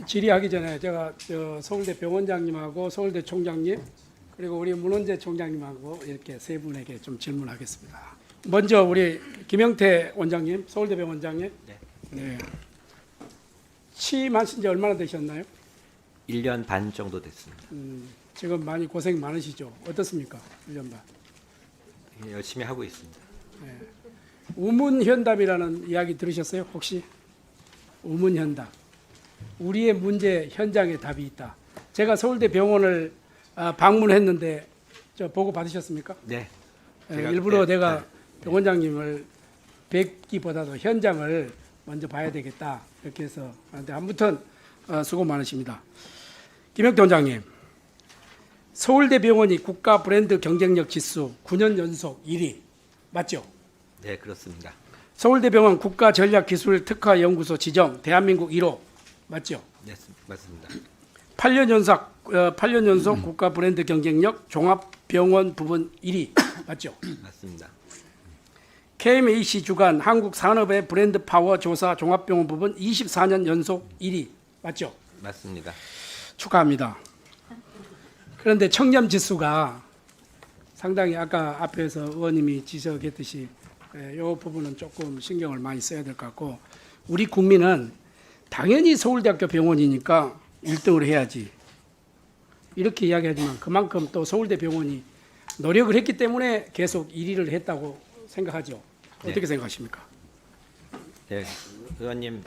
질의하기 전에 제가 서울대 병원장님하고 서울대 총장님 그리고 우리 문원재 총장님하고 이렇게 세 분에게 좀 질문하겠습니다. 먼저 우리 김영태 원장님, 서울대병 원장님. 네. 취임하신 지 얼마나 되셨나요? 1년 반 정도 됐습니다. 지금 많이 고생 많으시죠? 어떻습니까? 1년 반. 열심히 하고 있습니다. 네. 우문현답이라는 이야기 들으셨어요? 혹시? 우문현답. 우리의 문제 현장에 답이 있다. 제가 서울대 병원을 방문했는데 저 보고 받으셨습니까? 네. 일부러 내가 병원장님을 뵙기보다도 현장을 먼저 봐야 되겠다 이렇게 해서 하는데 아무튼 수고 많으십니다. 김영태 원장님, 서울대 병원이 국가 브랜드 경쟁력 지수 9년 연속 1위 맞죠? 네, 그렇습니다. 서울대병원 국가전략기술특화연구소 지정 대한민국 1호 맞죠? 네, 맞습니다. 8년 연속 국가 브랜드 경쟁력 종합병원 부분 1위 맞죠? 맞습니다. KMAC 주간 한국산업의 브랜드 파워 조사 종합병원 부분 24년 연속 1위 맞죠? 맞습니다. 축하합니다. 그런데 청렴 지수가 상당히 아까 앞에서 의원님이 지적했듯이 이 부분은 조금 신경을 많이 써야 될 것 같고 우리 국민은 당연히 서울대학교 병원이니까 1등을 해야지 이렇게 이야기하지만 그만큼 또 서울대 병원이 노력을 했기 때문에 계속 1위를 했다고 생각하죠. 어떻게 네. 생각하십니까? 네, 의원님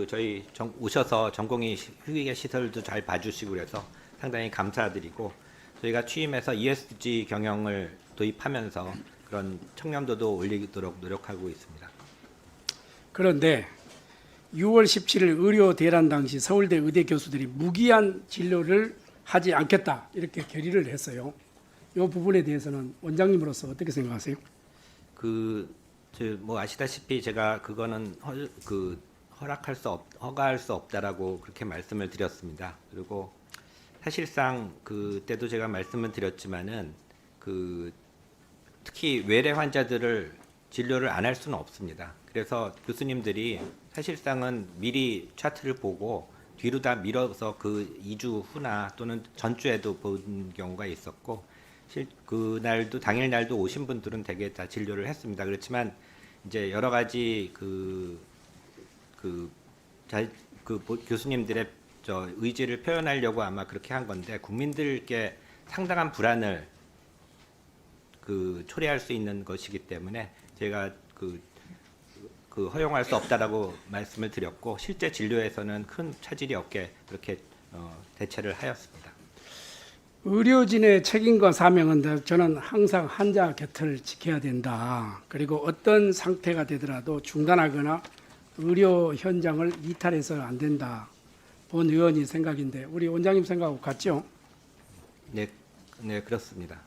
저희 오셔서 전공의 휴게 시설도 잘 봐주시고 그래서 상당히 감사드리고 저희가 취임해서 ESG 경영을 도입하면서 그런 청렴도도 올리도록 노력하고 있습니다. 그런데 6월 17일 의료 대란 당시 서울대 의대 교수들이 무기한 진료를 하지 않겠다 이렇게 결의를 했어요. 이 부분에 대해서는 원장님으로서 어떻게 생각하세요? 아시다시피 제가 그거는 허가할 수 없다라고 그렇게 말씀을 드렸습니다. 그리고 사실상 그때도 제가 말씀을 드렸지만은 특히 외래 환자들을 진료를 안 할 수는 없습니다. 그래서 교수님들이 사실상은 미리 차트를 보고 뒤로 다 밀어서 그 2주 후나 또는 전주에도 본 경우가 있었고 그날도 당일날도 오신 분들은 대개 다 진료를 했습니다. 그렇지만 이제 여러 가지 교수님들의 의지를 표현하려고 아마 그렇게 한 건데 국민들께 상당한 불안을 초래할 수 있는 것이기 때문에 제가 허용할 수 없다라고 말씀을 드렸고 실제 진료에서는 큰 차질이 없게 그렇게 대처를 하였습니다. 의료진의 책임과 사명은 저는 항상 환자 곁을 지켜야 된다. 그리고 어떤 상태가 되더라도 중단하거나 의료 현장을 이탈해서는 안 된다. 본 의원이 생각인데 우리 원장님 생각하고 같죠? 네, 그렇습니다.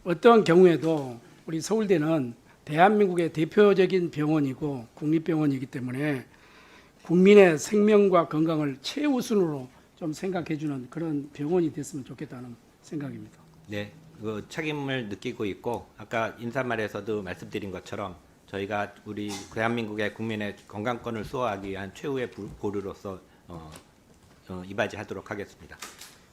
어떠한 경우에도 우리 서울대는 대한민국의 대표적인 병원이고 국립병원이기 때문에 국민의 생명과 건강을 최우선으로 좀 생각해주는 그런 병원이 됐으면 좋겠다는 생각입니다. 네, 그 책임을 느끼고 있고 아까 인사말에서도 말씀드린 것처럼 저희가 우리 대한민국의 국민의 건강권을 수호하기 위한 최후의 보루로서 이바지하도록 하겠습니다.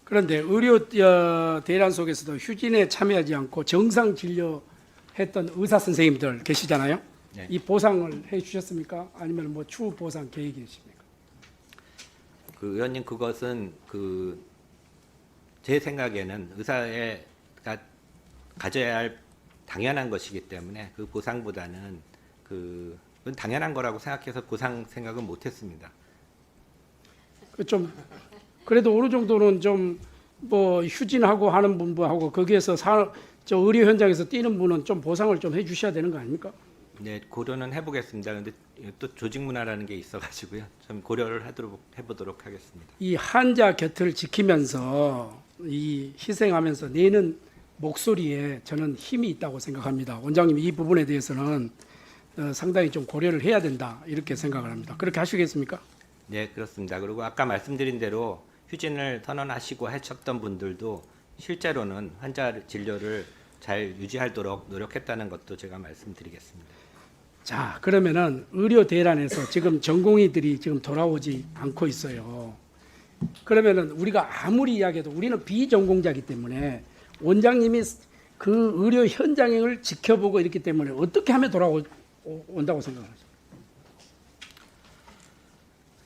그런데 의료 대란 속에서도 휴진에 참여하지 않고 정상 진료했던 의사 선생님들 계시잖아요. 네. 이 보상을 해주셨습니까? 아니면 뭐 추후 보상 계획이십니까? 의원님 그것은 제 생각에는 의사가 가져야 할 당연한 것이기 때문에 그 보상보다는 그건 당연한 거라고 생각해서 보상 생각은 못했습니다. 좀 그래도 어느 정도는 좀 뭐 휴진하고 하는 분하고 거기에서 저 의료 현장에서 뛰는 분은 좀 보상을 좀 해주셔야 되는 거 아닙니까? 네, 고려는 해보겠습니다. 그런데 또 조직 문화라는 게 있어가지고요, 좀 고려를 해보도록 하겠습니다. 이 환자 곁을 지키면서 이 희생하면서 내는 목소리에 저는 힘이 있다고 생각합니다. 원장님 이 부분에 대해서는 상당히 좀 고려를 해야 된다 이렇게 생각을 합니다. 그렇게 하시겠습니까? 네, 그렇습니다. 그리고 아까 말씀드린 대로 휴진을 선언하시고 하셨던 분들도 실제로는 환자 진료를 잘 유지하도록 노력했다는 것도 제가 말씀드리겠습니다. 자, 그러면은 의료 대란에서 지금 전공의들이 지금 돌아오지 않고 있어요. 그러면은 우리가 아무리 이야기해도 우리는 비전공자이기 때문에 원장님이 그 의료 현장을 지켜보고 있기 때문에 어떻게 하면 돌아온다고 생각하세요?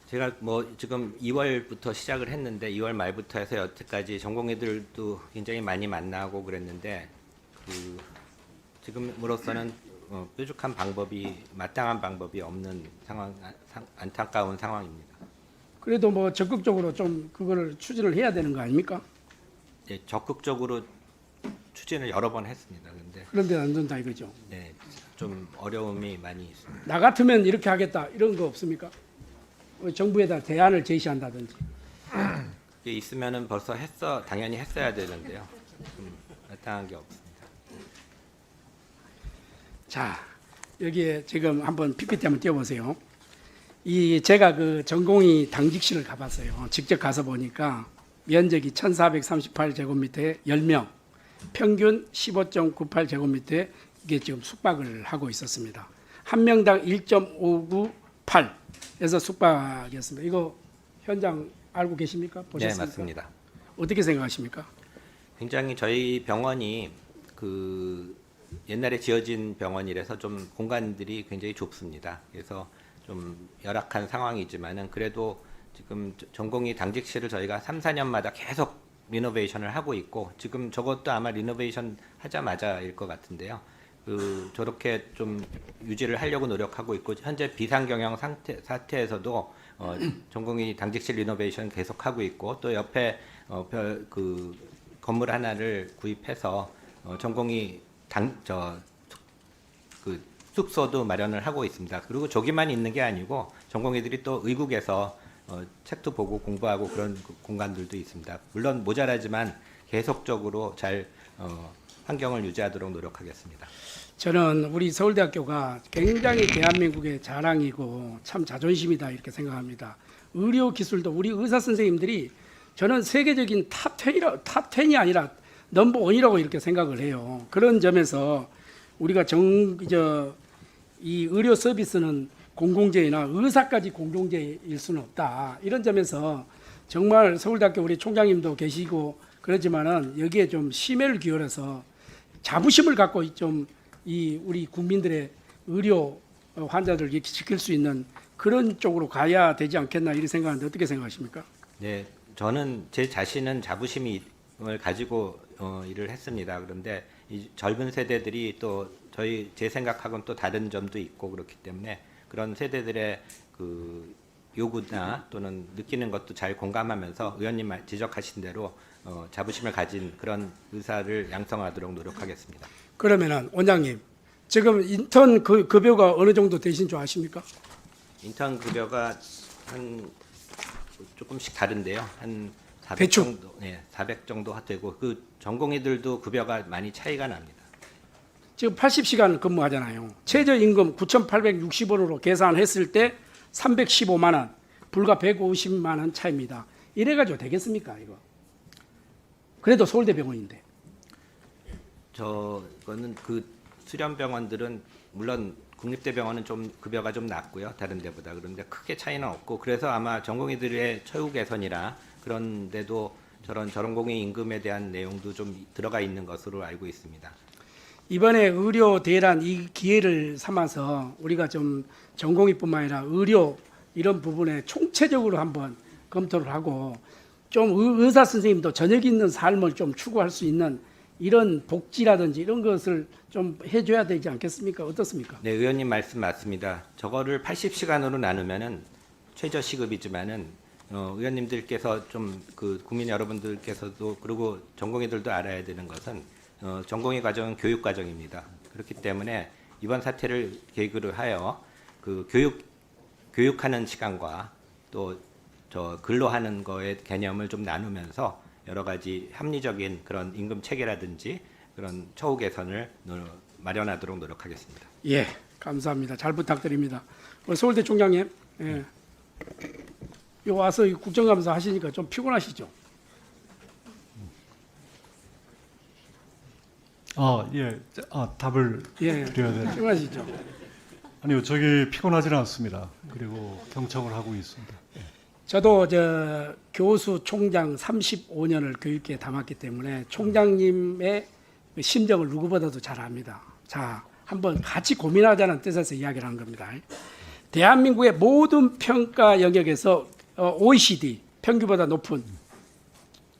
제가 뭐 지금 2월부터 시작을 했는데 2월 말부터 해서 여태까지 전공의들도 굉장히 많이 만나고 그랬는데 그 지금으로서는 뾰족한 방법이 마땅한 방법이 없는 상황 안타까운 상황입니다. 그래도 뭐 적극적으로 좀 그거를 추진을 해야 되는 거 아닙니까? 네, 적극적으로 추진을 여러 번 했습니다. 근데 그런데 안 된다 이거죠. 네, 좀 어려움이 많이 있습니다. 나 같으면 이렇게 하겠다 이런 거 없습니까? 정부에다 대안을 제시한다든지. 이게 있으면은 벌써 당연히 했어야 되는데요. 마땅한 게 없습니다. 자, 여기에 지금 한번 PPT 한번 띄워보세요. 제가 그 전공의 당직실을 가봤어요. 직접 가서 보니까 면적이 1,438제곱미터에 10명, 평균 15.98제곱미터에 이게 지금 숙박을 하고 있었습니다. 한 명당 1.598에서 숙박이었습니다. 이거 현장 알고 계십니까? 네, 보셨습니까? 맞습니다. 어떻게 생각하십니까? 굉장히 저희 병원이 그 옛날에 지어진 병원이라서 좀 공간들이 굉장히 좁습니다. 그래서 좀 열악한 상황이지만은 그래도 지금 전공의 당직실을 저희가 3, 4년마다 계속 리노베이션을 하고 있고 지금 저것도 아마 리노베이션 하자마자일 것 같은데요. 저렇게 좀 유지를 하려고 노력하고 있고 현재 비상경영 사태에서도 전공의 당직실 리노베이션 계속하고 있고 또 옆에 그 건물 하나를 구입해서 전공의 그 숙소도 마련을 하고 있습니다. 그리고 저기만 있는 게 아니고 전공의들이 또 의국에서 책도 보고 공부하고 그런 공간들도 있습니다. 물론 모자라지만 계속적으로 잘 환경을 유지하도록 노력하겠습니다. 저는 우리 서울대학교가 굉장히 대한민국의 자랑이고 참 자존심이다 이렇게 생각합니다. 의료 기술도 우리 의사 선생님들이 저는 세계적인 탑10이 아니라 넘버 원이라고 이렇게 생각을 해요. 그런 점에서 우리가 이 의료 서비스는 공공재이나 의사까지 공공재일 수는 없다. 이런 점에서 정말 서울대학교 우리 총장님도 계시고 그렇지만은 여기에 좀 심혈을 기울여서 자부심을 갖고 좀 우리 국민들의 의료 환자들 이렇게 지킬 수 있는 그런 쪽으로 가야 되지 않겠나 이렇게 생각하는데 어떻게 생각하십니까? 네, 저는 제 자신은 자부심을 가지고 일을 했습니다. 그런데 이 젊은 세대들이 또 제 생각하고는 또 다른 점도 있고 그렇기 때문에 그런 세대들의 그 요구나 또는 느끼는 것도 잘 공감하면서 의원님 지적하신 대로 자부심을 가진 그런 의사를 양성하도록 노력하겠습니다. 그러면은 원장님 지금 인턴 급여가 어느 정도 되신 줄 아십니까? 인턴 급여가 한 조금씩 다른데요. 한 400 대충? 정도, 네, 400 정도 되고 그 전공의들도 급여가 많이 차이가 납니다. 지금 80시간 근무하잖아요. 최저임금 9,860원으로 계산했을 때 315만 원, 불과 150만 원 차이입니다. 이래가지고 되겠습니까 이거? 그래도 서울대병원인데. 저거는 그 수련병원들은 물론 국립대병원은 좀 급여가 좀 낮고요. 다른 데보다. 그런데 크게 차이는 없고 그래서 아마 전공의들의 처우 개선이라 그런데도 저런 공의 임금에 대한 내용도 좀 들어가 있는 것으로 알고 있습니다. 이번에 의료 대란 이 기회를 삼아서 우리가 좀 전공의뿐만 아니라 의료 이런 부분에 총체적으로 한번 검토를 하고 좀 의사 선생님도 저녁 있는 삶을 좀 추구할 수 있는 이런 복지라든지 이런 것을 좀 해줘야 되지 않겠습니까? 어떻습니까? 네, 의원님 말씀 맞습니다. 저거를 80시간으로 나누면은 최저 시급이지만은 의원님들께서 좀 그 국민 여러분들께서도 그리고 전공의들도 알아야 되는 것은 전공의 과정은 교육 과정입니다. 그렇기 때문에 이번 사태를 계기로 하여 그 교육하는 시간과 또 근로하는 거의 개념을 좀 나누면서 여러 가지 합리적인 그런 임금 체계라든지 그런 처우 개선을 마련하도록 노력하겠습니다. 예, 감사합니다. 잘 부탁드립니다. 우리 서울대 총장님, 예. 요 와서 국정감사 하시니까 좀 피곤하시죠? 예. 답을 예, 드려야 돼요. 피곤하시죠? 아니요, 저기 피곤하지는 않습니다. 그리고 경청을 하고 있습니다. 저도 교수 총장 35년을 교육계에 담았기 때문에 총장님의 그 심정을 누구보다도 잘 압니다. 자, 한번 같이 고민하자는 뜻에서 이야기를 한 겁니다. 대한민국의 모든 평가 영역에서 OECD 평균보다 높은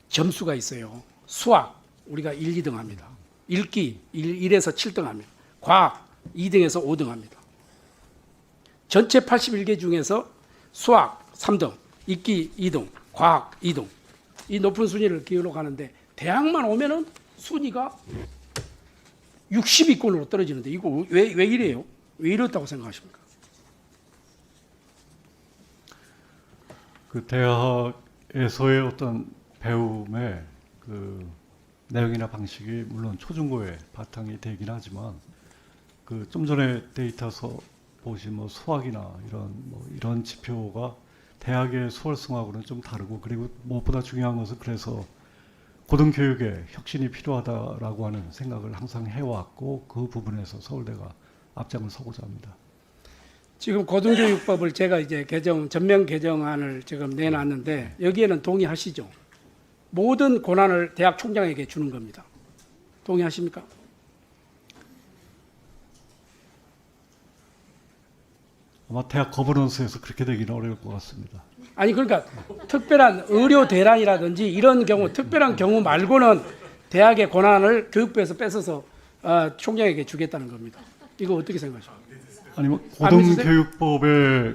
점수가 있어요. 수학 우리가 1, 2등 합니다. 읽기 1에서 7등 합니다. 과학 2등에서 5등 합니다. 전체 81개 중에서 수학 3등, 읽기 2등, 과학 2등. 이 높은 순위를 기록하는데 대학만 오면은 순위가 60위권으로 떨어지는데 이거 왜 이래요? 왜 이렇다고 생각하십니까? 그 대학에서의 어떤 배움의 그 내용이나 방식이 물론 초중고에 바탕이 되긴 하지만 그 좀 전에 데이터서 보신 뭐 수학이나 이런 지표가 대학의 수월성하고는 좀 다르고 그리고 무엇보다 중요한 것은 그래서 고등교육에 혁신이 필요하다라고 하는 생각을 항상 해왔고 그 부분에서 서울대가 앞장을 서고자 합니다. 지금 고등교육법을 제가 이제 전면 개정안을 지금 내놨는데 여기에는 동의하시죠? 모든 권한을 대학 총장에게 주는 겁니다. 동의하십니까? 아마 대학 거버넌스에서 그렇게 되기는 어려울 것 같습니다. 아니 그러니까 특별한 의료 대란이라든지 이런 경우 특별한 경우 말고는 대학의 권한을 교육부에서 뺏어서 총장에게 주겠다는 겁니다. 이거 어떻게 생각하십니까? 아니 뭐 고등교육법에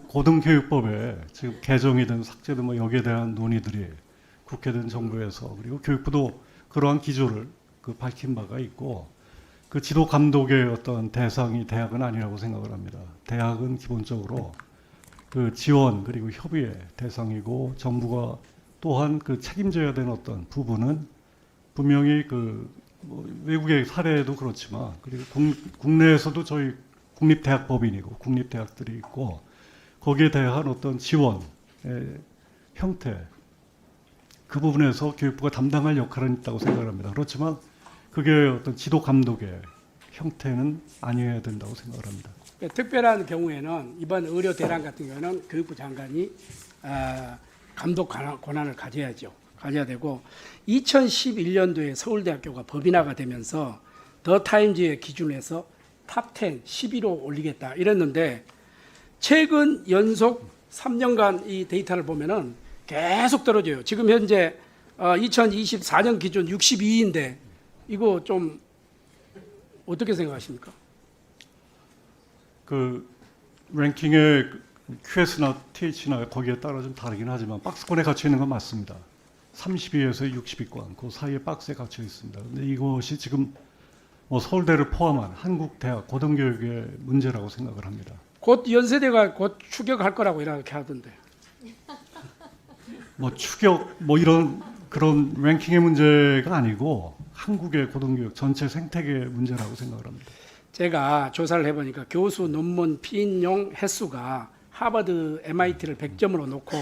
고등교육법에 지금 개정이든 삭제든 뭐 여기에 대한 논의들이 국회든 정부에서 그리고 교육부도 그러한 기조를 밝힌 바가 있고 그 지도 감독의 어떤 대상이 대학은 아니라고 생각을 합니다. 대학은 기본적으로 그 지원 그리고 협의의 대상이고 정부가 또한 그 책임져야 되는 어떤 부분은 분명히 뭐 외국의 사례도 그렇지만 그리고 국내에서도 저희 국립대학법인이고 국립대학들이 있고 거기에 대한 어떤 지원의 형태 그 부분에서 교육부가 담당할 역할은 있다고 생각을 합니다. 그렇지만 그게 어떤 지도 감독의 형태는 아니어야 된다고 생각을 합니다. 특별한 경우에는 이번 의료 대란 같은 경우는 교육부 장관이 감독 권한을 가져야죠. 가져야 되고 2011년도에 서울대학교가 법인화가 되면서 더 타임즈의 기준에서 탑10, 10위로 올리겠다 이랬는데 최근 연속 3년간 이 데이터를 보면은 계속 떨어져요. 지금 현재 2024년 기준 62위인데 이거 좀 어떻게 생각하십니까? 그 랭킹의 QS나 TH나 거기에 따라 좀 다르긴 하지만 박스권에 갇혀 있는 건 맞습니다. 30위에서 60위권 그 사이에 박스에 갇혀 있습니다. 근데 이것이 지금 뭐 서울대를 포함한 한국 대학 고등교육의 문제라고 생각을 합니다. 곧 연세대가 곧 추격할 거라고 이렇게 하던데. 뭐 추격 뭐 이런 그런 랭킹의 문제가 아니고 한국의 고등교육 전체 생태계의 문제라고 생각을 합니다. 제가 조사를 해보니까 교수 논문 피인용 횟수가 하버드, MIT를 100점으로 놓고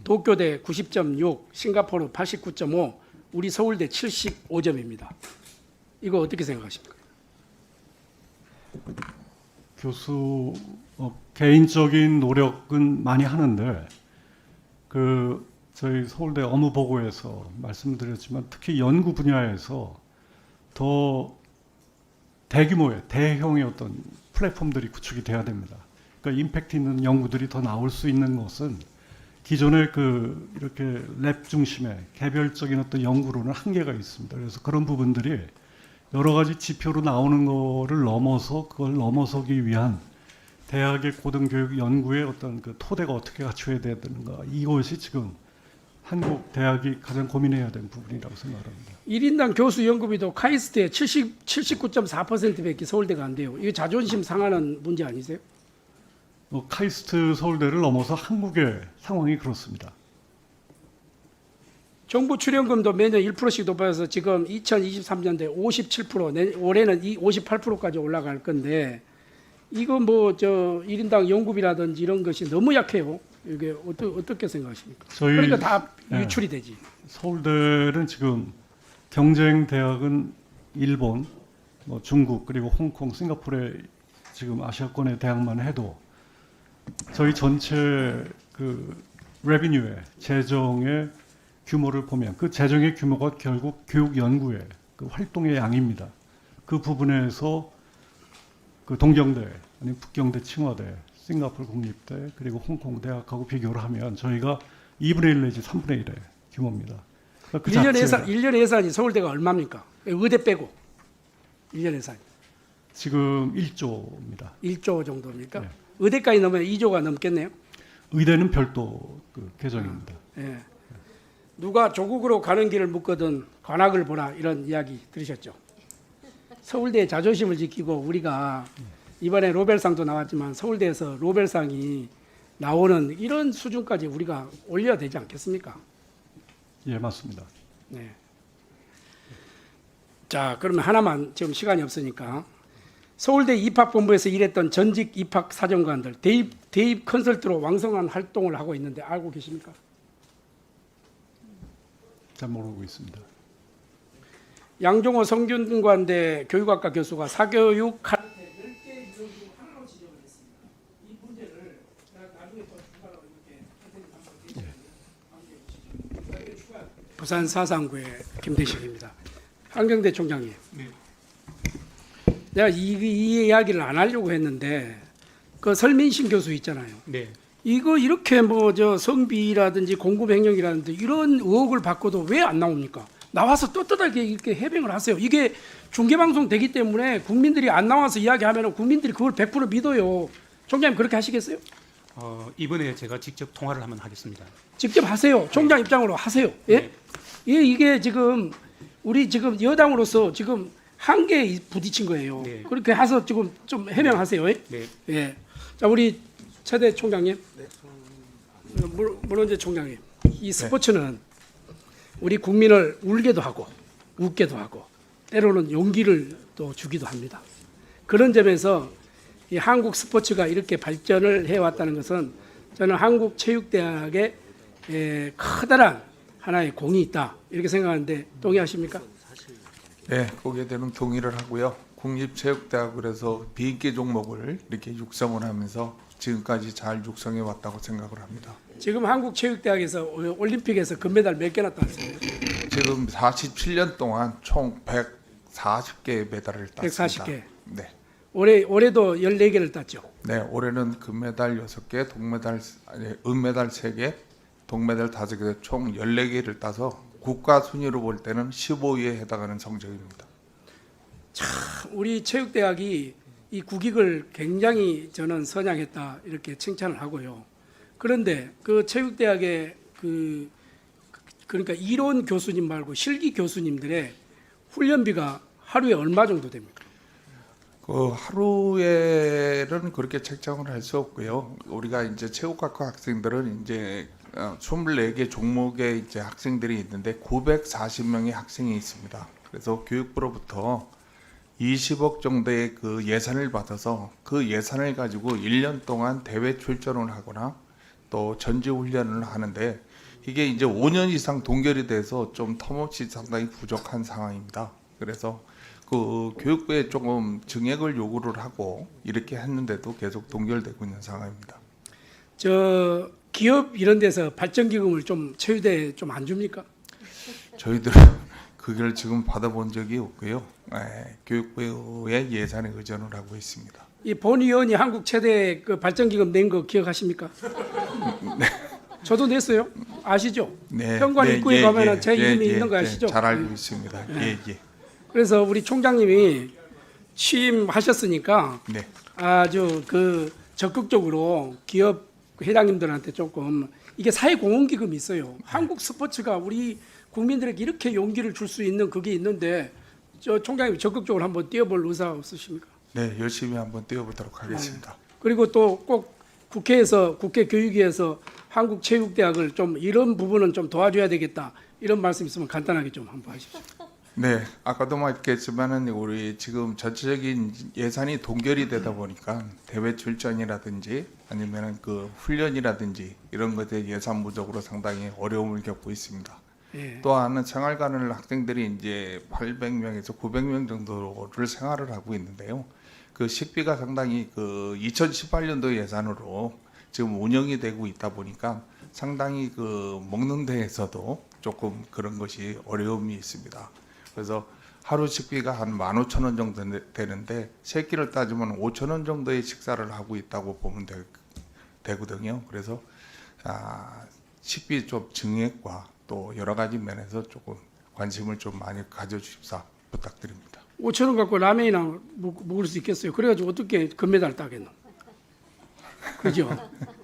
도쿄대 90.6, 싱가포르 89.5, 우리 서울대 75점입니다. 이거 어떻게 생각하십니까? 교수 개인적인 노력은 많이 하는데 저희 서울대 업무 보고에서 말씀드렸지만 특히 연구 분야에서 더 대규모의 대형의 어떤 플랫폼들이 구축이 돼야 됩니다. 그러니까 임팩트 있는 연구들이 더 나올 수 있는 것은 기존의 이렇게 랩 중심의 개별적인 어떤 연구로는 한계가 있습니다. 그래서 그런 부분들이 여러 가지 지표로 나오는 거를 넘어서 그걸 넘어서기 위한 대학의 고등교육 연구의 어떤 토대가 어떻게 갖춰야 되는가 이것이 지금 한국 대학이 가장 고민해야 되는 부분이라고 생각합니다. 1인당 교수 연구비도 카이스트의 79.4%밖에 서울대가 안 돼요. 이거 자존심 상하는 문제 아니세요? 카이스트 서울대를 넘어서 한국의 상황이 그렇습니다. 정부 출연금도 매년 1%씩 높아서 지금 2023년도에 57%, 올해는 58%까지 올라갈 건데 이거 뭐 1인당 연구비라든지 이런 것이 너무 약해요. 이게 어떻게 생각하십니까? 그러니까 다 유출이 되지. 서울대는 지금 경쟁 대학은 일본, 중국 그리고 홍콩, 싱가포르에 지금 아시아권의 대학만 해도 저희 전체 그 레비뉴의 재정의 규모를 보면 그 재정의 규모가 결국 교육 연구의 그 활동의 양입니다. 그 부분에서 그 동경대, 아니 북경대, 칭화대, 싱가포르 국립대 그리고 홍콩 대학하고 비교를 하면 저희가 2분의 1 내지 3분의 1의 규모입니다. 그러니까 그 1년 예산이 서울대가 얼마입니까? 의대 빼고 1년 예산이 지금 1조입니다. 1조 정도입니까? 네. 의대까지 넣으면 2조가 넘겠네요. 의대는 별도 그 계정입니다. 예. 누가 조국으로 가는 길을 묻거든 관악을 보라 이런 이야기 들으셨죠? 서울대의 자존심을 지키고 우리가 이번에 로벨상도 나왔지만 서울대에서 로벨상이 나오는 이런 수준까지 우리가 올려야 되지 않겠습니까? 예, 맞습니다. 네. 자, 그러면 하나만 지금 시간이 없으니까 서울대 입학본부에서 일했던 전직 입학 사정관들 대입 컨설트로 왕성한 활동을 하고 있는데 알고 계십니까? 잘 모르고 있습니다. 양종호 성균관대 교육학과 교수가 사교육 카르텔 10개 유형 중 하나로 지적을 했습니다. 이 문제를 나중에 또 추가로 이렇게 부산 사상구의 김대식입니다. 한경대 총장님. 네. 내가 이 이야기를 안 하려고 했는데 그 설민신 교수 있잖아요. 네. 이거 이렇게 뭐 저 성비라든지 공급횡령이라든지 이런 의혹을 받고도 왜 안 나옵니까? 나와서 떳떳하게 이렇게 해명을 하세요. 이게 중계방송 되기 때문에 국민들이 안 나와서 이야기하면 국민들이 그걸 100% 믿어요. 총장님 그렇게 하시겠어요? 이번에 제가 직접 통화를 한번 하겠습니다. 직접 하세요. 총장 입장으로 하세요. 예? 네. 예, 이게 지금 우리 지금 여당으로서 지금 한계에 부딪힌 거예요. 네. 그렇게 해서 지금 좀 해명하세요. 예? 네. 예. 자, 우리 최대 총장님. 문원재 총장님. 이 스포츠는 우리 국민을 울게도 하고 웃게도 하고 때로는 용기를 또 주기도 합니다. 그런 점에서 이 한국 스포츠가 이렇게 발전을 해왔다는 것은 저는 한국체육대학에 커다란 하나의 공이 있다 이렇게 생각하는데 동의하십니까? 네, 거기에 대한 동의를 하고요. 국립체육대학으로서 비인기 종목을 이렇게 육성을 하면서 지금까지 잘 육성해 왔다고 생각을 합니다. 지금 한국체육대학에서 올림픽에서 금메달 몇 개나 땄어요? 지금 47년 동안 총 140개의 메달을 땄습니다. 140개. 네. 올해도 14개를 땄죠. 네, 올해는 금메달 6개, 은메달 3개, 동메달 5개, 총 14개를 따서 국가 순위로 볼 때는 15위에 해당하는 성적입니다. 우리 체육대학이 이 국익을 굉장히 저는 선양했다 이렇게 칭찬을 하고요. 그런데 그 체육대학의 그러니까 이론 교수님 말고 실기 교수님들의 훈련비가 하루에 얼마 정도 됩니까? 그 하루에는 그렇게 책정을 할 수 없고요. 우리가 이제 체육학과 학생들은 이제 24개 종목의 이제 학생들이 있는데 940명의 학생이 있습니다. 그래서 교육부로부터 20억 정도의 그 예산을 받아서 그 예산을 가지고 1년 동안 대회 출전을 하거나 또 전지 훈련을 하는데 이게 이제 5년 이상 동결이 돼서 좀 텀없이 상당히 부족한 상황입니다. 그래서 그 교육부에 조금 증액을 요구를 하고 이렇게 했는데도 계속 동결되고 있는 상황입니다. 저 기업 이런 데서 발전기금을 좀 체육대에 좀 안 줍니까? 저희들은 그걸 지금 받아본 적이 없고요. 교육부의 예산에 의존을 하고 있습니다. 이 본 의원이 한국 최대 그 발전기금 낸 거 기억하십니까? 저도 냈어요. 아시죠? 네, 현관 네, 입구에 예, 가면은 예, 제 이름이 예, 있는 거 예, 아시죠? 잘 알고 있습니다. 예, 예. 그래서 우리 총장님이 취임하셨으니까 네. 아주 그 적극적으로 기업 회장님들한테 조금 이게 사회공헌기금이 있어요. 한국 스포츠가 우리 국민들에게 이렇게 용기를 줄 수 있는 그게 있는데 저 총장님 적극적으로 한번 뛰어볼 의사 없으십니까? 네, 열심히 한번 뛰어보도록 하겠습니다. 그리고 또 꼭 국회에서 국회 교육위에서 한국체육대학을 좀 이런 부분은 좀 도와줘야 되겠다 이런 말씀 있으면 간단하게 좀 한번 하십시오. 네, 아까도 말했지만은 우리 지금 전체적인 예산이 동결이 되다 보니까 대회 출전이라든지 아니면은 그 훈련이라든지 이런 것에 예산 부족으로 상당히 어려움을 겪고 있습니다. 예. 또한 생활관을 학생들이 이제 800명에서 900명 정도를 생활을 하고 있는데요. 그 식비가 상당히 그 2018년도 예산으로 지금 운영이 되고 있다 보니까 상당히 그 먹는 데에서도 조금 그런 것이 어려움이 있습니다. 그래서 하루 식비가 한 15,000원 정도 되는데 세 끼를 따지면 5,000원 정도의 식사를 하고 있다고 보면 되거든요. 그래서 식비 좀 증액과 또 여러 가지 면에서 조금 관심을 좀 많이 가져주십사 부탁드립니다. 5천 원 갖고 라면이나 먹을 수 있겠어요. 그래가지고 어떻게 금메달 따겠노? 그죠?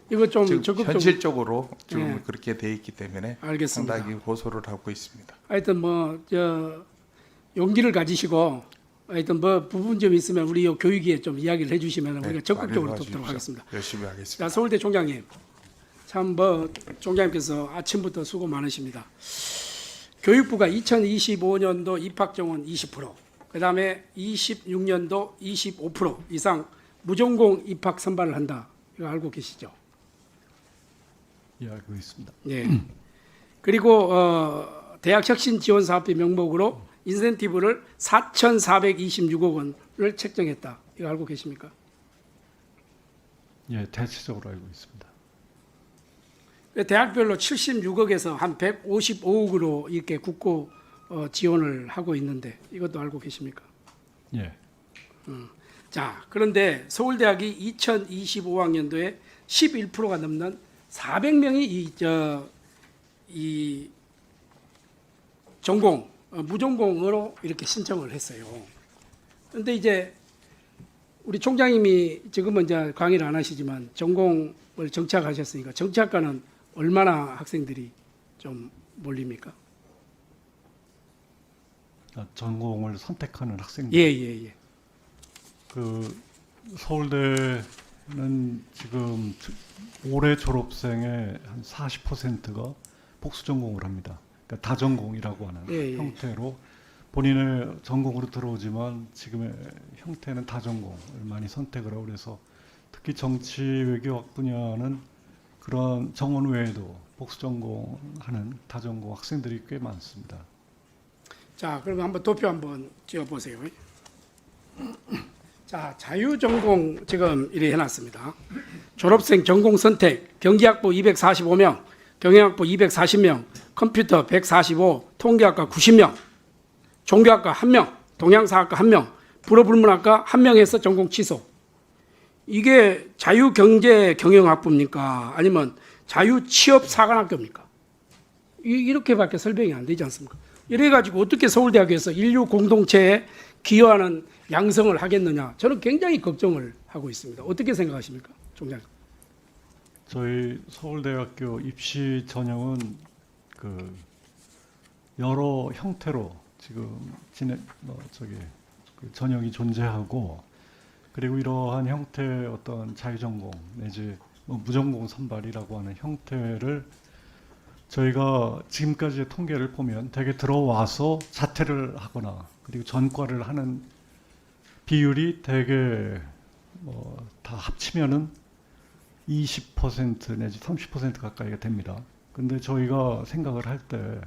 이거 좀 지금 적극적으로. 현실적으로 좀 예. 그렇게 돼 있기 때문에 알겠습니다. 상당히 호소를 하고 있습니다. 하여튼 뭐 용기를 가지시고 하여튼 뭐 부분점이 있으면 우리 요 교육위에 좀 이야기를 해주시면 네, 우리가 적극적으로 많이 돕도록 도와주십시오. 하겠습니다. 열심히 하겠습니다. 자, 서울대 총장님, 참 뭐 총장님께서 아침부터 수고 많으십니다. 교육부가 2025년도 입학 정원 20%, 그다음에 26년도 25% 이상 무전공 입학 선발을 한다. 이거 알고 계시죠? 예, 알고 있습니다. 예. 그리고 대학 혁신 지원 사업비 명목으로 인센티브를 4,426억 원을 책정했다. 이거 알고 계십니까? 예, 대체적으로 알고 있습니다. 대학별로 76억에서 한 155억으로 이렇게 국고 지원을 하고 있는데 이것도 알고 계십니까? 예, 자, 그런데 서울대학이 2025학년도에 11%가 넘는 400명이 이 전공 무전공으로 이렇게 신청을 했어요. 그런데 이제 우리 총장님이 지금은 이제 강의를 안 하시지만 전공을 정착하셨으니까 정착과는 얼마나 학생들이 좀 몰립니까? 전공을 선택하는 학생들. 예. 그 서울대는 지금 올해 졸업생의 한 40%가 복수 전공을 합니다. 그러니까 다전공이라고 하는 예. 형태로 본인의 전공으로 들어오지만 지금의 형태는 다전공을 많이 선택을 하고 그래서 특히 정치 외교학 분야는 그런 정원 외에도 복수 전공하는 다전공 학생들이 꽤 많습니다. 자, 그러면 한번 도표 한번 지어보세요. 자, 자유전공 지금 이렇게 해놨습니다. 졸업생 전공 선택, 경기학부 245명, 경영학부 240명, 컴퓨터 145, 통계학과 90명, 종교학과 1명, 동양사학과 1명, 불어불문학과 1명에서 전공 취소. 이게 자유경제경영학부입니까? 아니면 자유취업사관학교입니까? 이렇게밖에 설명이 안 되지 않습니까? 이래가지고 어떻게 서울대학에서 인류 공동체에 기여하는 양성을 하겠느냐? 저는 굉장히 걱정을 하고 있습니다. 어떻게 생각하십니까, 총장님? 저희 서울대학교 입시 전형은 그 여러 형태로 지금 그 전형이 존재하고 그리고 이러한 형태의 어떤 자유전공 내지 무전공 선발이라고 하는 형태를 저희가 지금까지의 통계를 보면 대개 들어와서 자퇴를 하거나 그리고 전과를 하는 비율이 대개 다 합치면은 20% 내지 30% 가까이가 됩니다. 근데 저희가 생각을 할 때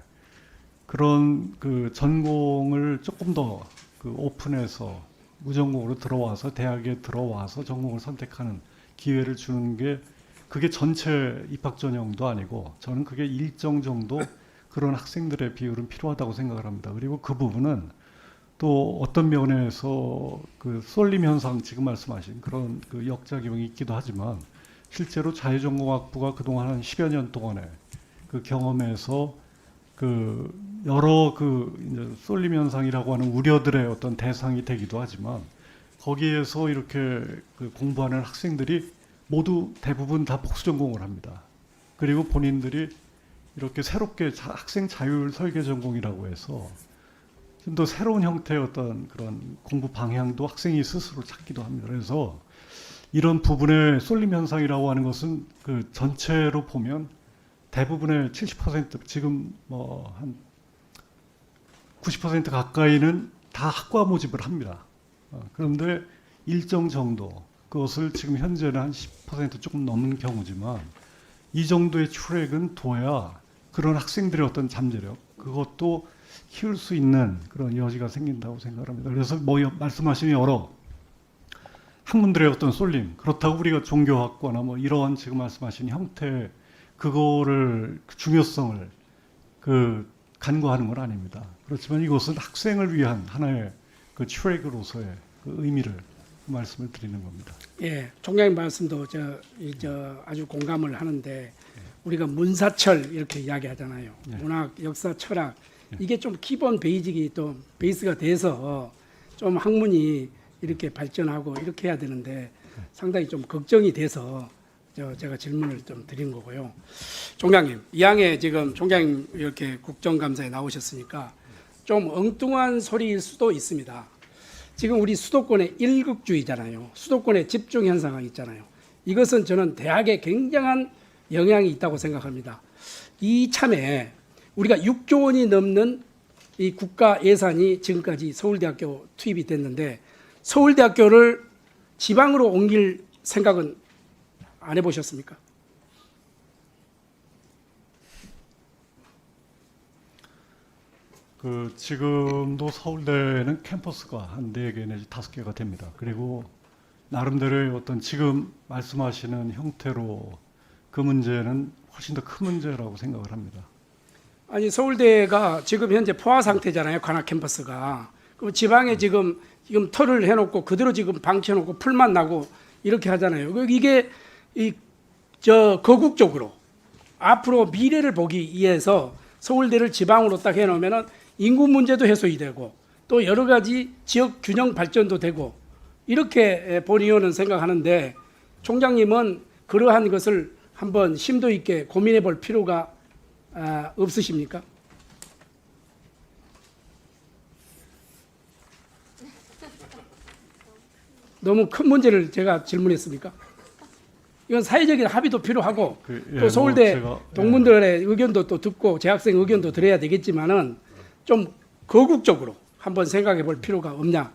그런 그 전공을 조금 더 그 오픈해서 무전공으로 들어와서 대학에 들어와서 전공을 선택하는 기회를 주는 게 그게 전체 입학 전형도 아니고 저는 그게 일정 정도 그런 학생들의 비율은 필요하다고 생각을 합니다. 그리고 그 부분은 또 어떤 면에서 그 쏠림 현상 지금 말씀하신 그런 그 역작용이 있기도 하지만 실제로 자유전공학부가 그동안 한 10여 년 동안의 그 경험에서 그 여러 그 이제 쏠림 현상이라고 하는 우려들의 어떤 대상이 되기도 하지만 거기에서 이렇게 그 공부하는 학생들이 모두 대부분 다 복수 전공을 합니다. 그리고 본인들이 이렇게 새롭게 학생 자율 설계 전공이라고 해서 좀 더 새로운 형태의 어떤 그런 공부 방향도 학생이 스스로 찾기도 합니다. 그래서 이런 부분의 쏠림 현상이라고 하는 것은 그 전체로 보면 대부분의 70% 지금 뭐 한 90% 가까이는 다 학과 모집을 합니다. 그런데 일정 정도 그것을 지금 현재는 한 10% 조금 넘는 경우지만 이 정도의 출액은 둬야 그런 학생들의 어떤 잠재력 그것도 키울 수 있는 그런 여지가 생긴다고 생각합니다. 그래서 뭐 말씀하신 여러 학문들의 어떤 쏠림, 그렇다고 우리가 종교학과나 뭐 이러한 지금 말씀하신 형태 그거를 그 중요성을 그 간과하는 건 아닙니다. 그렇지만 이것은 학생을 위한 하나의 그 트랙으로서의 그 의미를 그 말씀을 드리는 겁니다. 예, 총장님 말씀도 아주 공감을 하는데 우리가 문사철 이렇게 이야기하잖아요. 예. 문학, 역사, 철학 이게 좀 기본 베이직이 또 베이스가 돼서 좀 학문이 이렇게 발전하고 이렇게 해야 되는데 상당히 좀 걱정이 돼서 제가 질문을 좀 드린 거고요. 총장님, 이항에 지금 총장님 이렇게 국정감사에 나오셨으니까 좀 엉뚱한 소리일 수도 있습니다. 지금 우리 수도권의 일극주의잖아요. 수도권의 집중 현상이 있잖아요. 이것은 저는 대학에 굉장한 영향이 있다고 생각합니다. 이참에 우리가 6조 원이 넘는 이 국가 예산이 지금까지 서울대학교 투입이 됐는데 서울대학교를 지방으로 옮길 생각은 안 해보셨습니까? 그 지금도 서울대는 캠퍼스가 한 4개 내지 5개가 됩니다. 그리고 나름대로의 어떤 지금 말씀하시는 형태로 그 문제는 훨씬 더 큰 문제라고 생각을 합니다. 아니 서울대가 지금 현재 포화 상태잖아요. 관악 캠퍼스가. 그럼 지방에 지금 털을 해놓고 그대로 지금 방치해놓고 풀만 나고 이렇게 하잖아요. 이게 거국적으로 앞으로 미래를 보기 위해서 서울대를 지방으로 딱 해놓으면은 인구 문제도 해소이 되고 또 여러 가지 지역 균형 발전도 되고 이렇게 본의원은 생각하는데 총장님은 그러한 것을 한번 심도 있게 고민해 볼 필요가 없으십니까? 너무 큰 문제를 제가 질문했습니까? 이건 사회적인 합의도 필요하고 또 서울대 동문들의 의견도 또 듣고 재학생 의견도 들어야 되겠지만은 좀 거국적으로 한번 생각해 볼 필요가 없냐?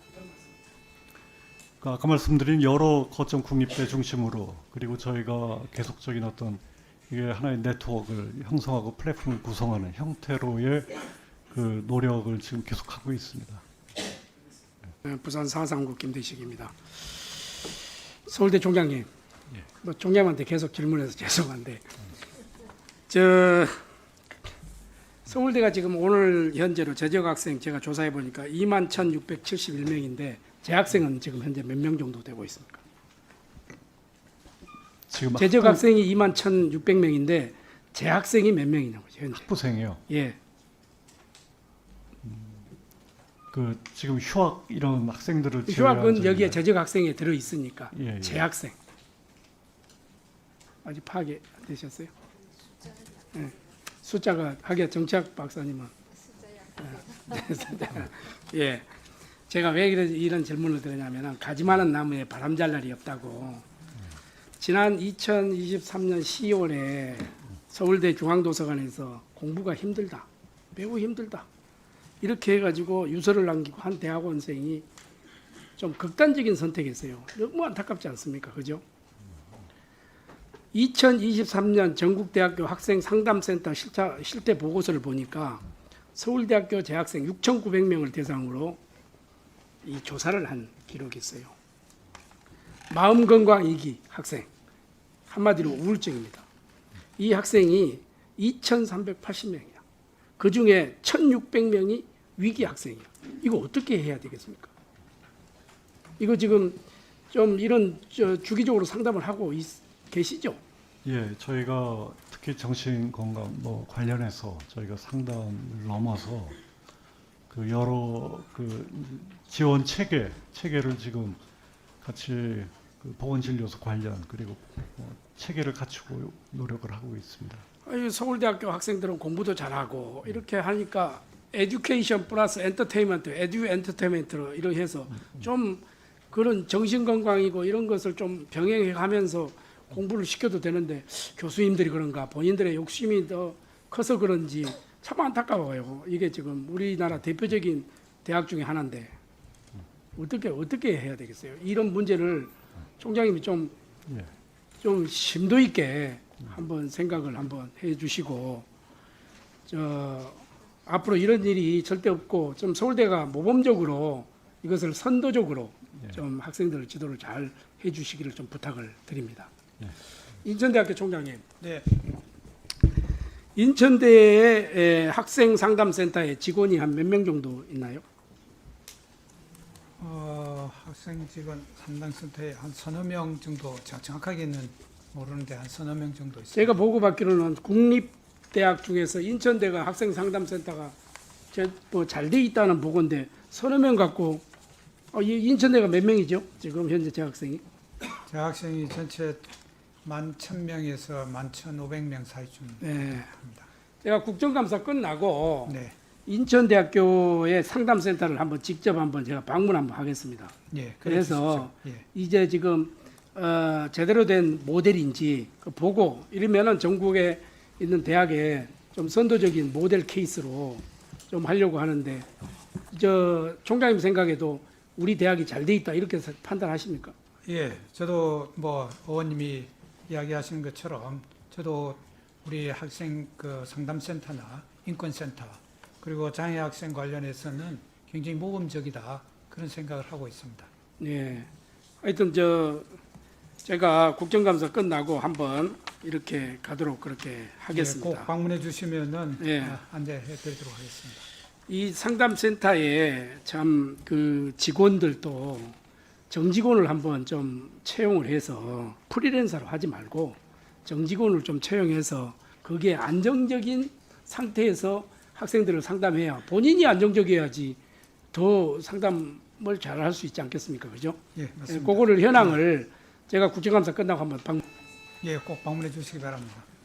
아까 말씀드린 여러 거점 국립대 중심으로 그리고 저희가 계속적인 어떤 이게 하나의 네트워크를 형성하고 플랫폼을 구성하는 형태로의 그 노력을 지금 계속하고 있습니다. 부산 439 김대식입니다. 서울대 총장님, 뭐 총장님한테 계속 질문해서 죄송한데, 서울대가 지금 오늘 현재로 재적 학생 제가 조사해 보니까 21,671명인데 재학생은 지금 현재 몇 명 정도 되고 있습니까? 지금 재적 학생이 21,600명인데 재학생이 몇 명이냐고 현재. 학부생이요. 예. 그 지금 휴학 이런 학생들을 휴학은 여기에 재적 학생에 들어 있으니까 예. 재학생. 아직 파악이 안 되셨어요? 예. 숫자가 하기야 정치학 박사님은. 예. 제가 왜 이런 질문을 드리냐면 가지 많은 나무에 바람 잘 날이 없다고. 지난 2023년 10월에 서울대 중앙도서관에서 공부가 힘들다. 매우 힘들다. 이렇게 해가지고 유서를 남기고 한 대학원생이 좀 극단적인 선택했어요. 너무 안타깝지 않습니까? 그죠? 2023년 전국대학교 학생상담센터 실태 보고서를 보니까 서울대학교 재학생 6,900명을 대상으로 이 조사를 한 기록이 있어요. 마음건강 2기 학생, 한마디로 우울증입니다. 이 학생이 2,380명이야. 그중에 1,600명이 위기 학생이야. 이거 어떻게 해야 되겠습니까? 이거 지금 좀 이런 주기적으로 상담을 하고 계시죠? 예, 저희가 특히 정신 건강 뭐 관련해서 저희가 상담을 넘어서 그 여러 그 지원 체계를 지금 같이 그 보건진료소 관련 그리고 체계를 갖추고 노력을 하고 있습니다. 서울대학교 학생들은 공부도 잘하고 이렇게 하니까 에듀케이션 플러스 엔터테인먼트, 에듀 엔터테인먼트로 이렇게 해서 좀 그런 정신 건강이고 이런 것을 좀 병행해가면서 공부를 시켜도 되는데 교수님들이 그런가 본인들의 욕심이 더 커서 그런지 참 안타까워요. 이게 지금 우리나라 대표적인 대학 중에 하나인데 어떻게 해야 되겠어요? 이런 문제를 총장님이 좀 심도 있게 한번 생각을 한번 해주시고 앞으로 이런 일이 절대 없고 좀 서울대가 모범적으로 이것을 선도적으로 예. 좀 학생들 지도를 잘 해주시기를 좀 부탁을 드립니다. 예. 인천대학교 총장님, 네, 인천대의 학생 상담센터에 직원이 한 몇 명 정도 있나요? 학생 직원 상담센터에 한 서너 명 정도 제가 정확하게는 모르는데 한 서너 명 정도 있어요. 제가 보고받기로는 국립대학 중에서 인천대가 학생 상담센터가 뭐잘 돼 있다는 보고인데 서너 명 갖고 이 인천대가 몇 명이죠? 지금 현재 재학생이? 재학생이 전체 11,000명에서 11,500명 사이쯤 네. 합니다. 제가 국정감사 끝나고 네, 인천대학교의 상담센터를 한번 직접 한번 제가 방문 한번 하겠습니다. 예. 그래서 그래 주십시오. 이제 지금 제대로 된 모델인지 그 보고 이러면은 전국에 있는 대학에 좀 선도적인 모델 케이스로 좀 하려고 하는데 저 총장님 생각에도 우리 대학이 잘 돼 있다 이렇게 판단하십니까? 예, 저도 뭐 의원님이 이야기하시는 것처럼 저도 우리 학생 그 상담센터나 인권센터 그리고 장애 학생 관련해서는 굉장히 모범적이다 그런 생각을 하고 있습니다. 네. 하여튼 제가 국정감사 끝나고 한번 이렇게 가도록 그렇게 예, 하겠습니다. 꼭 방문해 주시면은 예. 안내해 드리도록 하겠습니다. 이 상담센터에 참 그 직원들도 정직원을 한번 좀 채용을 해서 프리랜서로 하지 말고 정직원을 좀 채용해서 거기에 안정적인 상태에서 학생들을 상담해야 본인이 안정적이어야지 더 상담을 잘 할 수 있지 않겠습니까? 그죠? 예, 맞습니다. 그거를 현황을 제가 국정감사 끝나고 한번 예, 꼭 방문해 주시기 바랍니다.